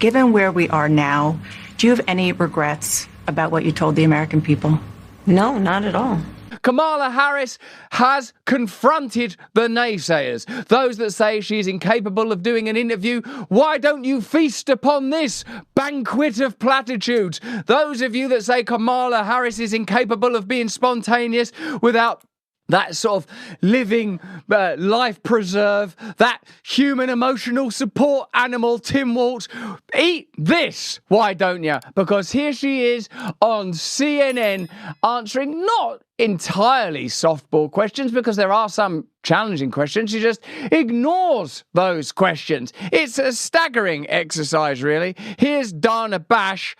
Given where we are now, do you have any regrets about what you told the American people? No, not at all. Kamala Harris has confronted the naysayers, those that say she's incapable of doing an interview. Why don't you feast upon this banquet of platitudes? Those of you that say Kamala Harris is incapable of being spontaneous without that sort of living life preserve, that human emotional support animal, Tim Walz. Eat this, why don't you? Because here she is on CNN answering not entirely softball questions, because there are some challenging questions. She just ignores those questions. It's a staggering exercise, really. Here's Dana Bash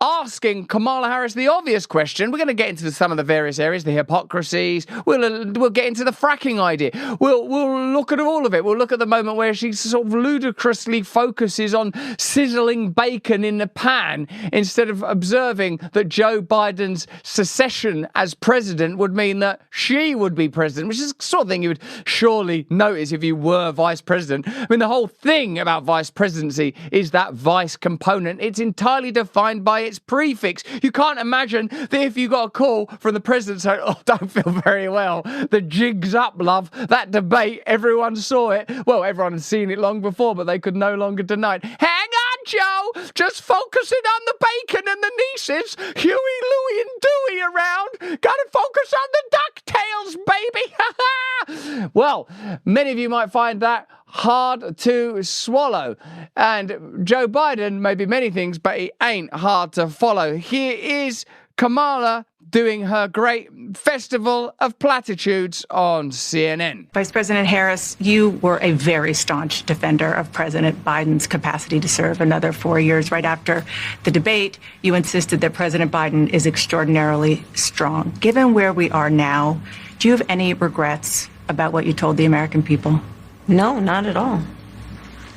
asking Kamala Harris the obvious question. We're going to get into some of the various areas, the hypocrisies. We'll get into the fracking idea. We'll look at all of it. We'll look at the moment where she sort of ludicrously focuses on sizzling bacon in the pan instead of observing that Joe Biden's secession as president would mean that she would be president, which is the sort of thing you would surely notice if you were vice president. I mean, the whole thing about vice presidency is that vice component. It's entirely defined by its prefix. You can't imagine that if you got a call from the president saying, "Oh, don't feel very well, the jig's up, love." That debate, everyone saw it. Well, everyone had seen it long before, but they could no longer deny it. Hang on, Joe, just focusing on the bacon and the nieces. Huey, Louie, and Dewey around. Gotta focus on the DuckTales, baby. Well, many of you might find that hard to swallow. And Joe Biden may be many things, but he ain't hard to follow. Here is Kamala doing her great festival of platitudes on CNN. Vice President Harris, you were a very staunch defender of President Biden's capacity to serve another 4 years. Right after the debate, you insisted that President Biden is extraordinarily strong. Given where we are now, do you have any regrets about what you told the American people? No, not at all.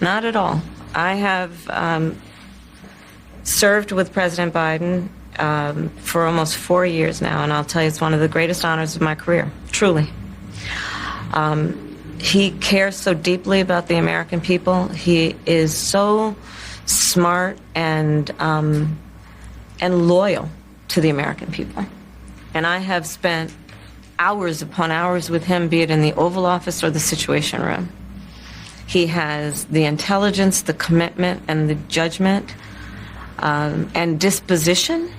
Not at all. I have served with President Biden for almost 4 years now, and I'll tell you, it's one of the greatest honors of my career, truly. He cares so deeply about the American people. He is so smart and loyal to the American people. And I have spent hours upon hours with him, be it in the Oval Office or the Situation Room. He has the intelligence, the commitment, and the judgment and disposition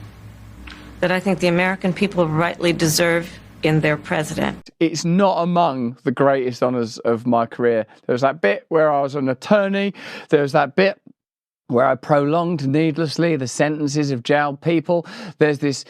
that I think the American people rightly deserve in their president. It's not among the greatest honours of my career. There was that bit where I was an attorney. There was that bit where I prolonged needlessly the sentences of jailed people. There's this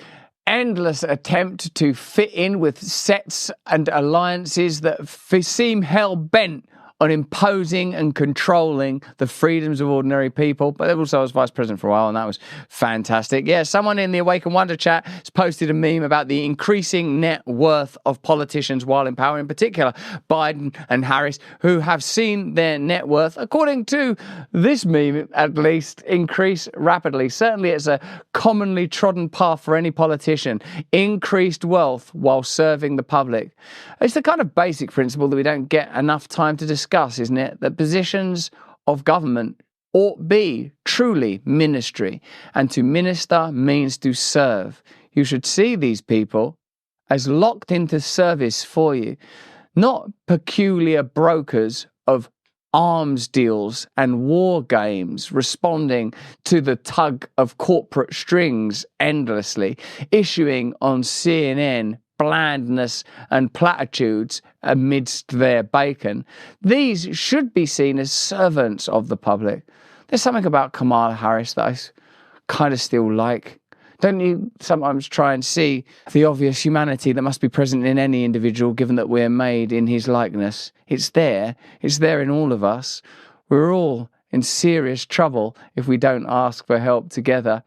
endless attempt to fit in with sets and alliances that seem hell-bent on imposing and controlling the freedoms of ordinary people. But also I was vice president for a while, and that was fantastic. Yeah, someone in the Awaken Wonder chat has posted a meme about the increasing net worth of politicians while in power, in particular Biden and Harris, who have seen their net worth, according to this meme at least, increase rapidly. Certainly it's a commonly trodden path for any politician. Increased wealth while serving the public. It's the kind of basic principle that we don't get enough time to discuss, isn't it? That positions of government ought be truly ministry, and to minister means to serve. You should see these people as locked into service for you, not peculiar brokers of arms deals and war games, responding to the tug of corporate strings endlessly, issuing on CNN blandness and platitudes amidst their bacon. These should be seen as servants of the public. There's something about Kamala Harris that I kind of still like. Don't you sometimes try and see the obvious humanity that must be present in any individual, given that we're made in his likeness? It's there in all of us. We're all in serious trouble if we don't ask for help together.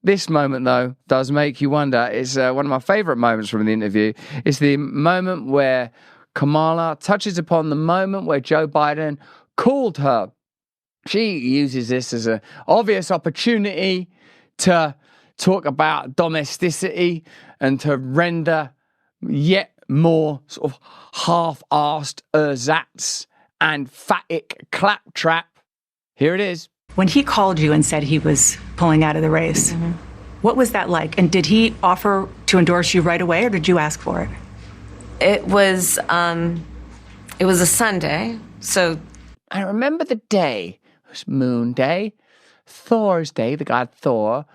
This moment, though, does make you wonder. It's one of my favourite moments from the interview. It's the moment where Kamala touches upon the moment where Joe Biden called her. She uses this as an obvious opportunity to talk about domesticity and to render yet more sort of half-arsed ersatz and phatic claptrap. Here it is. When he called you and said he was pulling out of the race, what was that like? And did he offer to endorse you right away, or did you ask for it? It was a Sunday, so I remember the day. It was Moon Day, Thor's Day, the god Thor,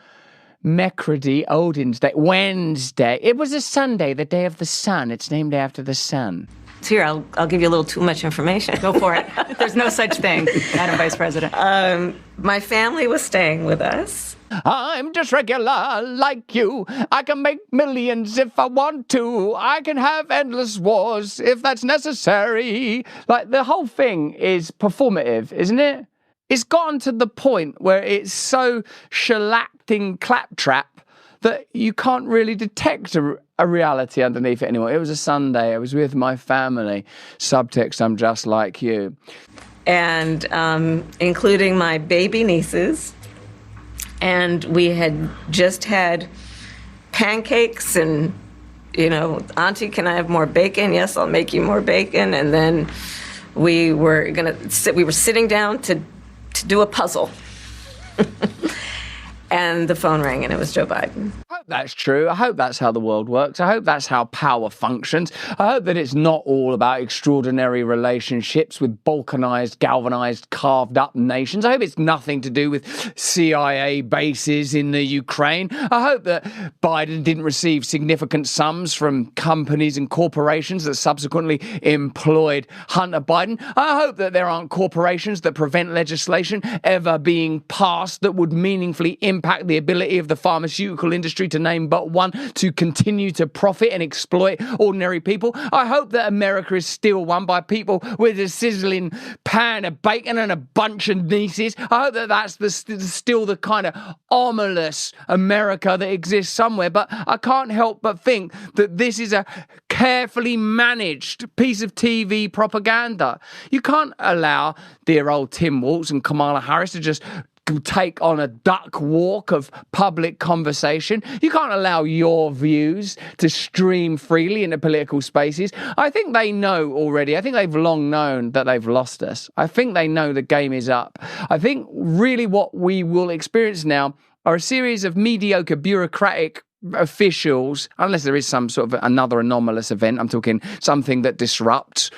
Mecredy, Odin's Day, Wednesday. It was a Sunday, the day of the sun. It's named after the sun. so here, I'll give you a little too much information. Go for it. There's no such thing, Madam Vice President. My family was staying with us. I'm just regular like you. I can make millions if I want to. I can have endless wars if that's necessary. Like, the whole thing is performative, isn't it? It's gotten to the point where it's so shellacking claptrap that you can't really detect a reality underneath it anymore. It was a Sunday. I was with my family. Subtext, I'm just like you. And including my baby nieces. And we had just had pancakes and, Auntie, can I have more bacon? Yes, I'll make you more bacon. And then we were sitting down to do a puzzle. And the phone rang, and it was Joe Biden. I hope that's true. I hope that's how the world works. I hope that's how power functions. I hope that it's not all about extraordinary relationships with balkanized, galvanized, carved up nations. I hope it's nothing to do with CIA bases in the Ukraine. I hope that Biden didn't receive significant sums from companies and corporations that subsequently employed Hunter Biden. I hope that there aren't corporations that prevent legislation ever being passed that would meaningfully impact the ability of the pharmaceutical industry, to name but one, to continue to profit and exploit ordinary people. I hope that America is still run by people with a sizzling pan of bacon and a bunch of nieces. I hope that that's still the kind of ominous America that exists somewhere. But I can't help but think that this is a carefully managed piece of TV propaganda. You can't allow dear old Tim Walz and Kamala Harris to just take on a duck walk of public conversation. You can't allow your views to stream freely into political spaces. I think they know already. I think they've long known that they've lost us. I think they know the game is up. I think really what we will experience now are a series of mediocre bureaucratic officials, unless there is some sort of another anomalous event. I'm talking something that disrupts,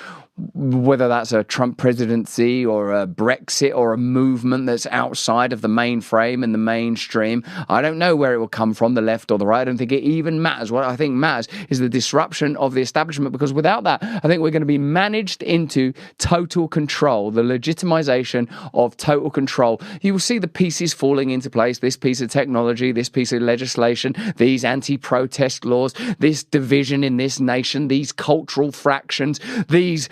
whether that's a Trump presidency or a Brexit or a movement that's outside of the mainframe and the mainstream. I don't know where it will come from, the left or the right. I don't think it even matters. What I think matters is the disruption of the establishment, because without that, I think we're going to be managed into total control, the legitimization of total control. You will see the pieces falling into place, this piece of technology, this piece of legislation, these anti-protest laws, this division in this nation, these cultural fractions, these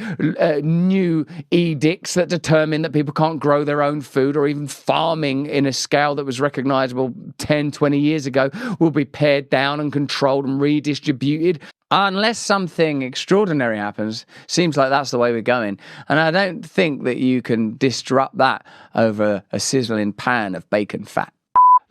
new edicts that determine that people can't grow their own food, or even farming in a scale that was recognizable 10, 20 years ago will be pared down and controlled and redistributed. Unless something extraordinary happens, seems like that's the way we're going. And I don't think that you can disrupt that over a sizzling pan of bacon fat.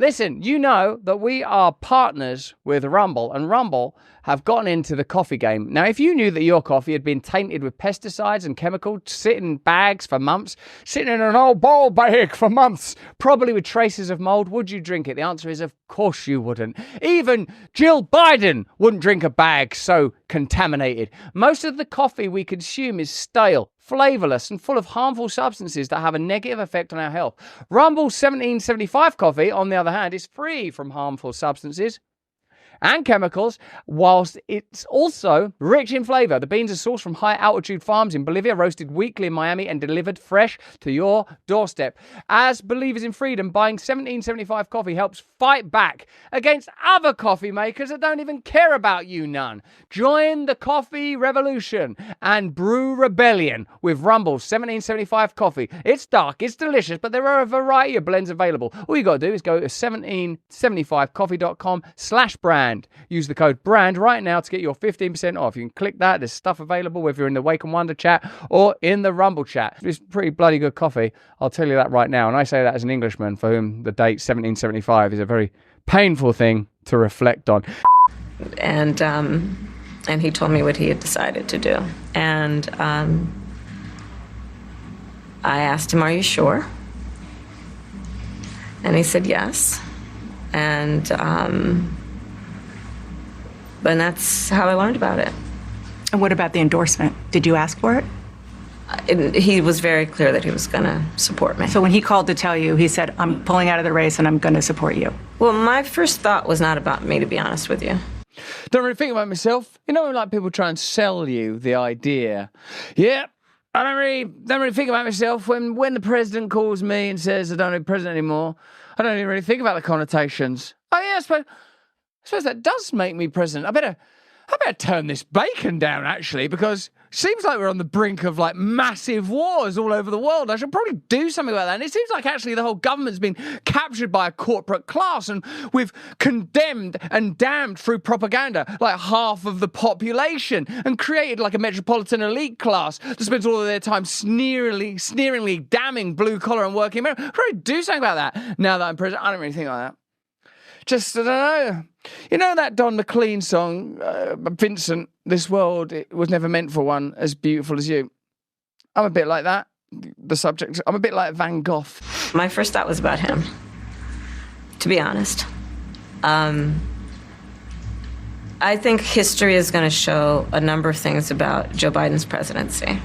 Listen, you know that we are partners with Rumble, and Rumble have gotten into the coffee game. Now, if you knew that your coffee had been tainted with pesticides and chemicals, sitting in bags for months, sitting in an old ball bag for months, probably with traces of mold, would you drink it? The answer is, of course you wouldn't. Even Jill Biden wouldn't drink a bag so contaminated. Most of the coffee we consume is stale, flavorless, and full of harmful substances that have a negative effect on our health. Rumble's 1775 coffee, on the other hand, is free from harmful substances and chemicals, whilst it's also rich in flavor. The beans are sourced from high-altitude farms in Bolivia, roasted weekly in Miami, and delivered fresh to your doorstep. As believers in freedom, buying 1775 coffee helps fight back against other coffee makers that don't even care about you none. Join the coffee revolution and brew rebellion with Rumble's 1775 coffee. It's dark, it's delicious, but there are a variety of blends available. All you got to do is go to 1775coffee.com/brand. Use the code BRAND right now to get your 15% off. You can click that. There's stuff available whether you're in the Wake and Wonder chat or in the Rumble chat. It's pretty bloody good coffee. I'll tell you that right now. And I say that as an Englishman for whom the date 1775 is a very painful thing to reflect on. And he told me what he had decided to do. And I asked him, "Are you sure?" And he said yes. And that's how I learned about it. And what about the endorsement? Did you ask for it? He was very clear that he was going to support me. So when he called to tell you, he said, I'm pulling out of the race and I'm going to support you. Well, my first thought was not about me, to be honest with you. Don't really think about myself. You know, when, like, people try and sell you the idea. Yeah, I don't really think about myself. When the president calls me and says I don't need president anymore, I don't even really think about the connotations. Oh yeah, I suppose that does make me president. I better turn this bacon down, actually, because it seems like we're on the brink of, like, massive wars all over the world. I should probably do something about that. And it seems like, actually, the whole government's been captured by a corporate class, and we've condemned and damned through propaganda, like, half of the population, and created, like, a metropolitan elite class that spends all of their time sneeringly damning blue-collar and working America. I should probably do something about that. Now that I'm president, I don't really think like that. Just, I don't know. You know that Don McLean song, Vincent, this world, it was never meant for one as beautiful as you. I'm a bit like that, the subject. I'm a bit like Van Gogh. My first thought was about him, to be honest. I think history is going to show a number of things about Joe Biden's presidency.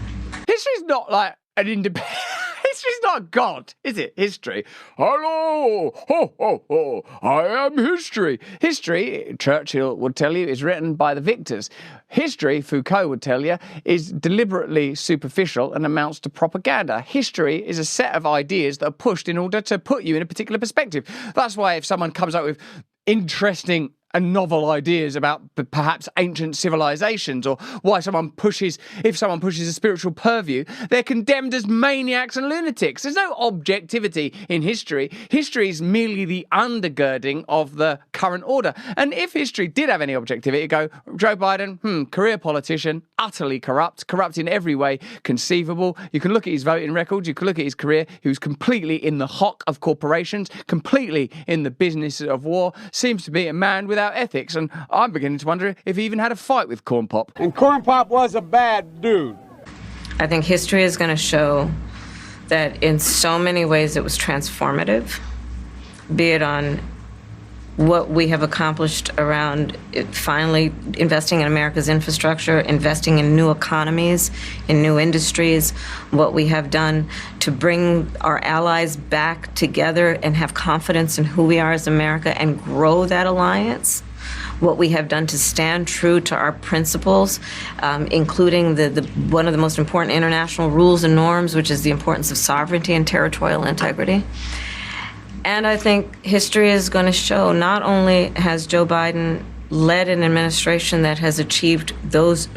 History's not like an independent... History's not God, is it? History. Hello, ho, ho, ho, I am history. History, Churchill would tell you, is written by the victors. History, Foucault would tell you, is deliberately superficial and amounts to propaganda. History is a set of ideas that are pushed in order to put you in a particular perspective. That's why if someone comes up with interesting and novel ideas about perhaps ancient civilizations, or why if someone pushes a spiritual purview, they're condemned as maniacs and lunatics. There's no objectivity in history. History is merely the undergirding of the current order. And if history did have any objectivity, it'd go, Joe Biden, career politician, utterly corrupt in every way conceivable. You can look at his voting records, you can look at his career. He was completely in the hock of corporations, completely in the business of war, seems to be a man without ethics, and I'm beginning to wonder if he even had a fight with Corn Pop. And Corn Pop was a bad dude. I think history is going to show that in so many ways it was transformative, be it on what we have accomplished around finally investing in America's infrastructure, investing in new economies, in new industries, what we have done to bring our allies back together and have confidence in who we are as America and grow that alliance, what we have done to stand true to our principles, including the one of the most important international rules and norms, which is the importance of sovereignty and territorial integrity. And I think history is going to show not only has Joe Biden led an administration that has achieved those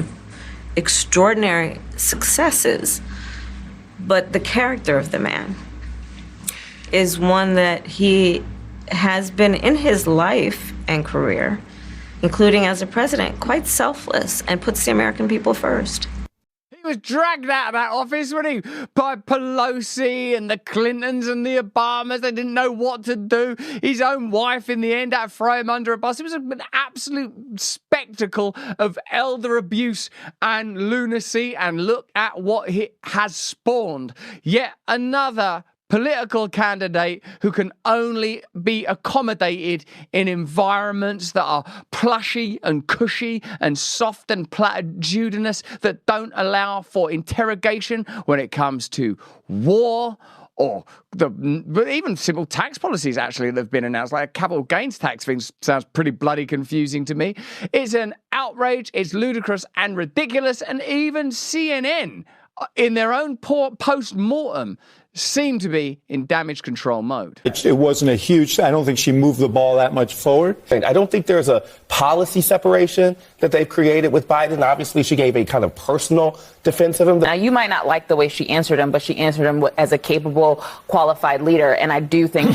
extraordinary successes, but the character of the man is one that he has been in his life and career, including as a president, quite selfless and puts the American people first. He was dragged out of that office, wasn't he? By Pelosi and the Clintons and the Obamas. They didn't know what to do. His own wife, in the end, had to throw him under a bus. It was an absolute spectacle of elder abuse and lunacy. And look at what it has spawned. Yet another political candidate who can only be accommodated in environments that are plushy and cushy and soft and platitudinous, that don't allow for interrogation when it comes to war or even simple tax policies, actually, that have been announced, like a capital gains tax thing sounds pretty bloody confusing to me. It's an outrage, it's ludicrous and ridiculous, and even CNN, in their own post-mortem, seem to be in damage control mode. It wasn't a huge, I don't think she moved the ball that much forward. I don't think there's a policy separation that they've created with Biden. Obviously, she gave a kind of personal defense of him. Now, you might not like the way she answered him, but she answered him as a capable, qualified leader. And I do think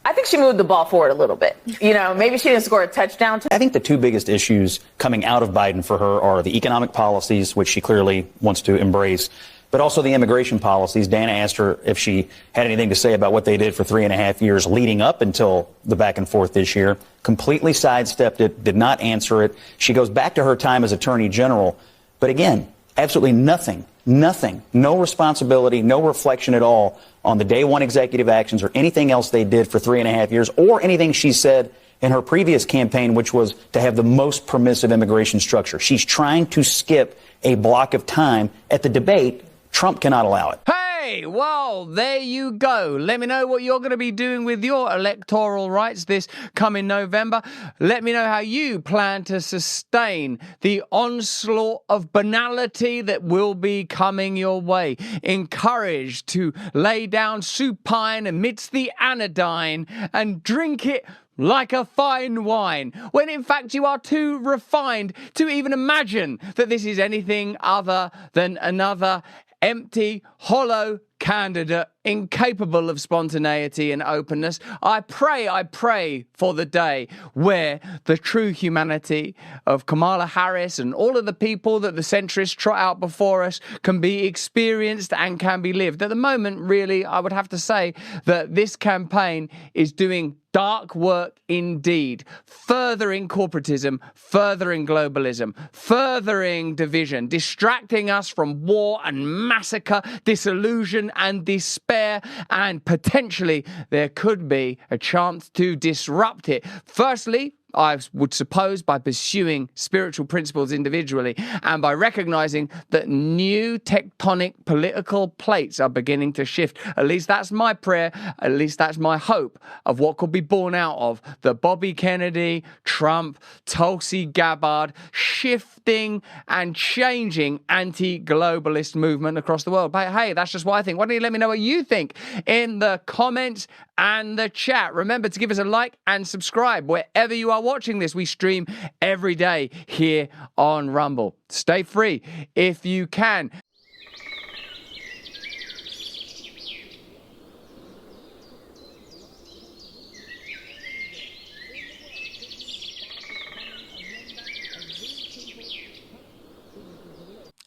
I think she moved the ball forward a little bit. You know, maybe she didn't score a touchdown. I think the two biggest issues coming out of Biden for her are the economic policies, which she clearly wants to embrace, but also the immigration policies. Dana asked her if she had anything to say about what they did for 3.5 years leading up until the back and forth this year. Completely sidestepped it, did not answer it. She goes back to her time as Attorney General. But again, absolutely nothing nothing, no responsibility, no reflection at all on the day one executive actions or anything else they did for 3.5 years or anything she said in her previous campaign, which was to have the most permissive immigration structure. She's trying to skip a block of time at the debate. Trump cannot allow it. Hey, well, there you go. Let me know what you're going to be doing with your electoral rights this coming November. Let me know how you plan to sustain the onslaught of banality that will be coming your way. Encouraged to lay down supine amidst the anodyne and drink it like a fine wine, when in fact you are too refined to even imagine that this is anything other than another empty, hollow candidate incapable of spontaneity and openness. I pray for the day where the true humanity of Kamala Harris and all of the people that the centrists trot out before us can be experienced and can be lived. At the moment, really, I would have to say that this campaign is doing dark work indeed, furthering corporatism, furthering globalism, furthering division, distracting us from war and massacre, disillusion and despair, and potentially there could be a chance to disrupt it. Firstly, I would suppose by pursuing spiritual principles individually and by recognizing that new tectonic political plates are beginning to shift. At least that's my prayer. At least that's my hope of what could be born out of the Bobby Kennedy, Trump, Tulsi Gabbard shifting and changing anti-globalist movement across the world. But hey, that's just what I think. Why don't you let me know what you think in the comments and the chat? Remember to give us a like and subscribe wherever you are watching this. We stream every day here on Rumble. Stay free if you can.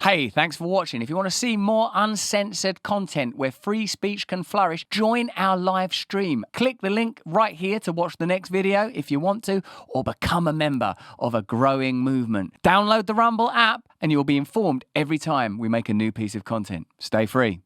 Hey, thanks for watching. If you want to see more uncensored content where free speech can flourish, join our live stream. Click the link right here to watch the next video if you want to, or become a member of a growing movement. Download the Rumble app and you'll be informed every time we make a new piece of content. Stay free.